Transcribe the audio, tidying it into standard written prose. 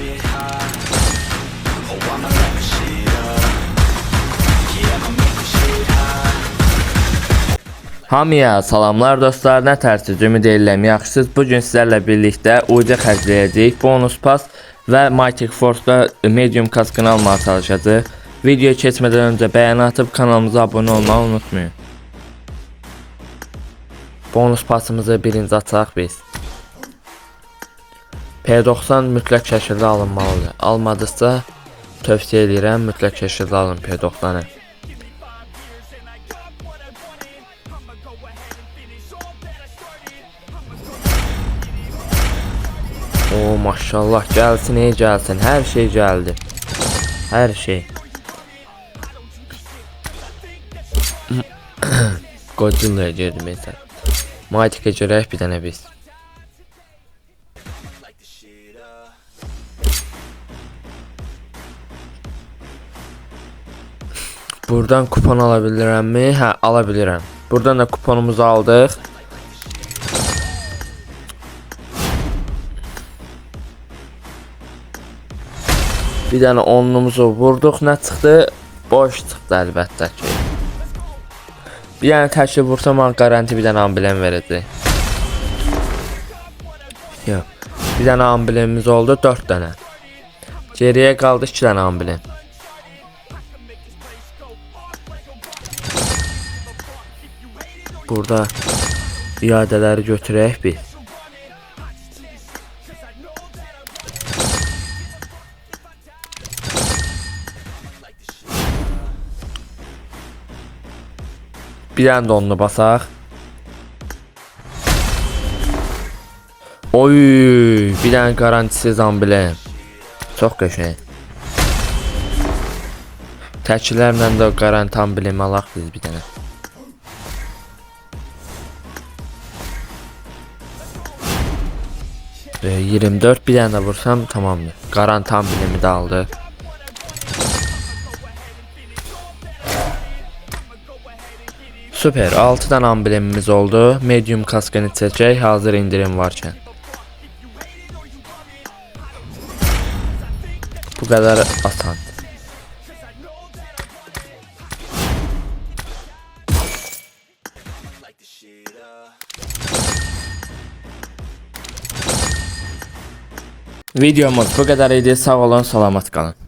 shit hot. Oh, I'ma light my shit up. Yeah, I'ma make this shit hot. Hamıya salamlar dostlar, nə tərsiz, ümid edirəm yaxşısınız. Bugün sizlərlə birlikdə UC xərcləyəcəyik, bonus pas və Mythic Force'da medium kaskını almağa çalışacağıq. Videoya keçmədən öncə bəyəni atıb kanalımıza abunə olmağı unutmayın. Bonus pasımızı birinci açaq biz. P90 mütləq şəkildə alınmalıdır. Almadısa tövsiyə edirəm, mütləq şəkildə alın P90'ı. O maşallah, gəlsin ey gəlsin, hər şey gəldi. Hər şey. Godzilla'ya girdim mesela. Mythic'e görək bir dənə biz. Buradan kupon alabilirim mi? Hə, alabilirim. Buradan da kuponumuzu aldıq. Bir dənə onluğumuzu vurduq, nə çıxdı? Boş çıxdı əlbəttə ki. Bir dənə təşkil vursam garanti bir dənə amblem verəcək. Yox. Bir dənə amblemimiz oldu, 4 dənə. Geriyə qaldı 2 dənə amblem. Burada iadələri götürək biz. Bir dənə də onunu basaq. Oy, bir dənə garantisiz amblem. Çox qəşəng. Təklərlə də garanti amblemi alaq biz bir dənə. E, 24 bir dənə vursam tamamdır. Garanti amblemi də aldı. Süper, 6 tane amblemimiz oldu. Medium kaskını çəkək, hazır indirim varkən. Bu kadar asan. Videomuz bu kadar idi. Sağ olun, salamat qalın.